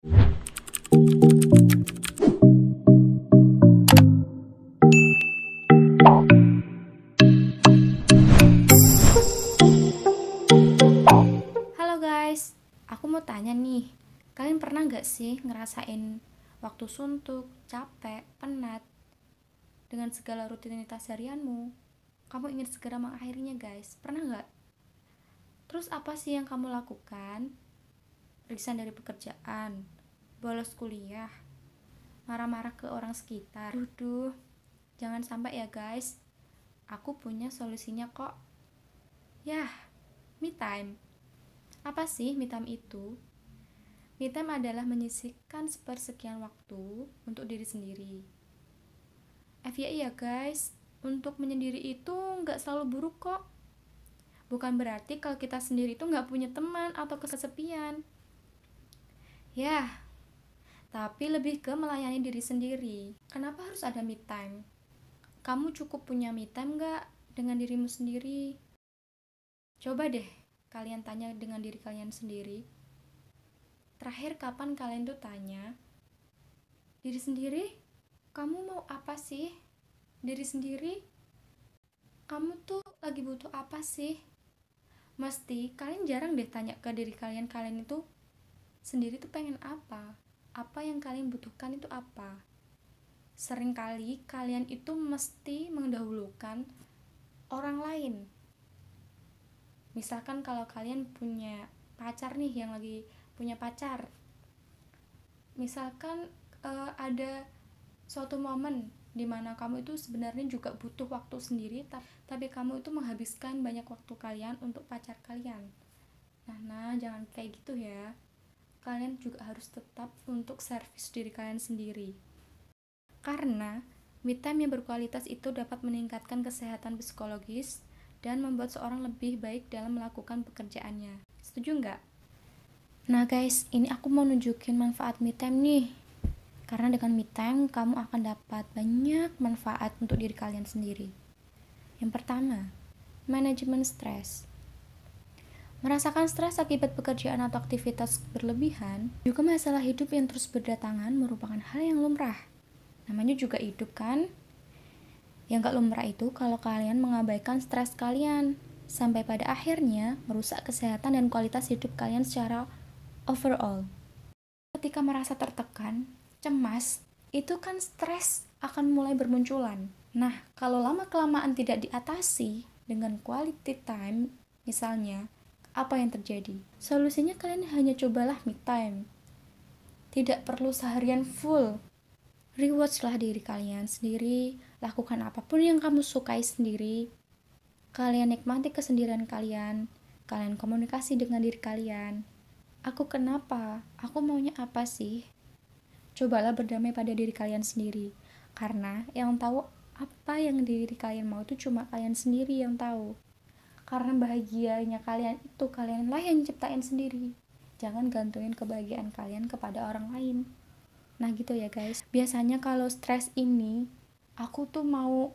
Halo guys, aku mau tanya nih, kalian pernah nggak sih ngerasain waktu suntuk, capek, penat dengan segala rutinitas harianmu? Kamu ingin segera mengakhirinya guys, pernah nggak? Terus apa sih yang kamu lakukan? Resign dari pekerjaan, bolos kuliah, marah-marah ke orang sekitar. Duh, jangan sampai ya guys, aku punya solusinya kok. Yah, me time. Apa sih me time itu? Me time adalah menyisihkan sepersekian waktu untuk diri sendiri. FYI ya guys, untuk menyendiri itu nggak selalu buruk kok. Bukan berarti kalau kita sendiri itu nggak punya teman atau kesepian. Yah, tapi lebih ke melayani diri sendiri. Kenapa harus ada me time? Kamu cukup punya me time nggak dengan dirimu sendiri? Coba deh kalian tanya dengan diri kalian sendiri. Terakhir kapan kalian tuh tanya diri sendiri, kamu mau apa sih? Diri sendiri, kamu tuh lagi butuh apa sih? Mesti kalian jarang deh tanya ke diri kalian, kalian itu sendiri tuh pengen apa? Apa yang kalian butuhkan itu apa? Seringkali kalian itu mesti mendahulukan orang lain. Misalkan kalau kalian punya pacar nih, yang lagi punya pacar, misalkan ada suatu momen dimana kamu itu sebenarnya juga butuh waktu sendiri, tapi kamu itu menghabiskan banyak waktu kalian untuk pacar kalian. Nah, jangan kayak gitu ya. Kalian juga harus tetap untuk servis diri kalian sendiri. Karena me time yang berkualitas itu dapat meningkatkan kesehatan psikologis dan membuat seorang lebih baik dalam melakukan pekerjaannya. Setuju nggak? Nah guys, ini aku mau nunjukin manfaat me time nih. Karena dengan me time, kamu akan dapat banyak manfaat untuk diri kalian sendiri. Yang pertama, manajemen stres. Merasakan stres akibat pekerjaan atau aktivitas berlebihan, juga masalah hidup yang terus berdatangan merupakan hal yang lumrah. Namanya juga hidup kan? Yang gak lumrah itu kalau kalian mengabaikan stres kalian, sampai pada akhirnya merusak kesehatan dan kualitas hidup kalian secara overall. Ketika merasa tertekan, cemas, itu kan stres akan mulai bermunculan. Nah, kalau lama-kelamaan tidak diatasi dengan quality time, misalnya, apa yang terjadi? Solusinya kalian hanya cobalah me time. Tidak perlu seharian full. Rewardlah diri kalian sendiri, lakukan apapun yang kamu sukai sendiri. Kalian nikmati kesendirian kalian, kalian komunikasi dengan diri kalian. Aku kenapa? Aku maunya apa sih? Cobalah berdamai pada diri kalian sendiri. Karena yang tahu apa yang diri kalian mau itu cuma kalian sendiri yang tahu. Karena bahagianya kalian itu kalianlah yang ciptain sendiri. Jangan gantungin kebahagiaan kalian kepada orang lain. Nah gitu ya guys. Biasanya kalau stres ini, aku tuh mau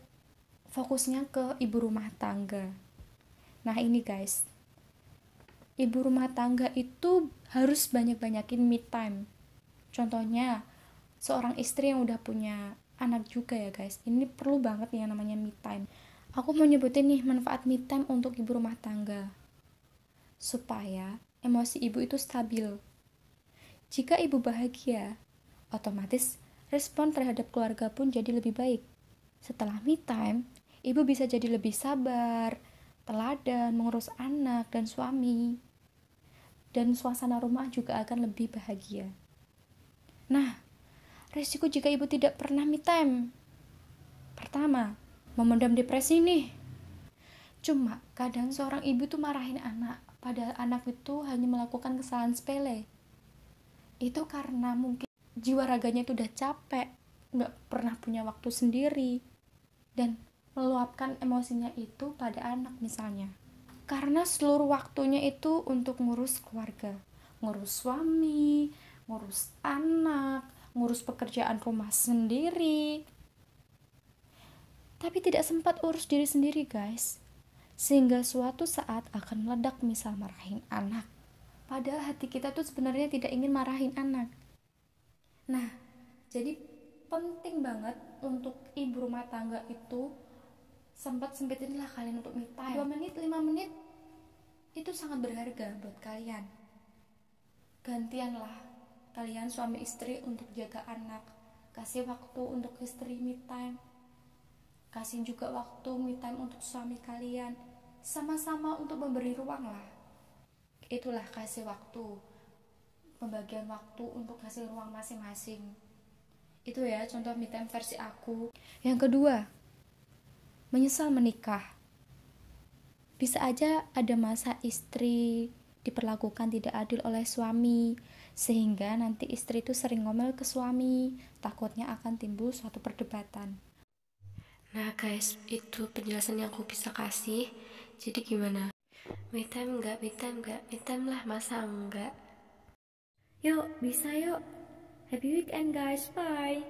fokusnya ke ibu rumah tangga. Nah ini guys, ibu rumah tangga itu harus banyak-banyakin me time. Contohnya, seorang istri yang udah punya anak juga ya guys, ini perlu banget yang namanya me time. Aku mau nyebutin nih manfaat me time untuk ibu rumah tangga, supaya emosi ibu itu stabil. Jika ibu bahagia, otomatis respon terhadap keluarga pun jadi lebih baik. Setelah me time, ibu bisa jadi lebih sabar, teladan mengurus anak dan suami, dan suasana rumah juga akan lebih bahagia. Nah, resiko jika ibu tidak pernah me time. Pertama, memendam depresi nih. Cuma kadang seorang ibu tuh marahin anak, padahal anak itu hanya melakukan kesalahan sepele. Itu karena mungkin jiwa raganya itu udah capek, nggak pernah punya waktu sendiri, dan meluapkan emosinya itu pada anak misalnya. Karena seluruh waktunya itu untuk ngurus keluarga, ngurus suami, ngurus anak, ngurus pekerjaan rumah sendiri, tapi tidak sempat urus diri sendiri guys, sehingga suatu saat akan meledak, misal marahin anak, padahal hati kita tuh sebenarnya tidak ingin marahin anak, Nah, jadi penting banget untuk ibu rumah tangga itu sempetinlah kalian untuk me time. 2 menit, 5 menit itu sangat berharga buat kalian. Gantianlah kalian suami istri untuk jaga anak, kasih waktu untuk istri me time, kasih juga waktu me time untuk suami kalian, sama-sama untuk memberi ruang lah. Itulah kasih waktu, pembagian waktu untuk kasih ruang masing-masing. Itu ya contoh me time versi aku. Yang kedua, menyesal menikah. Bisa aja ada masa istri diperlakukan tidak adil oleh suami, sehingga nanti istri itu sering ngomel ke suami, takutnya akan timbul suatu perdebatan. Nah guys, itu penjelasan yang aku bisa kasih. Jadi gimana? Me time enggak? Me time enggak? Me time lah, masa enggak? Yuk, bisa yuk. Happy weekend guys, bye.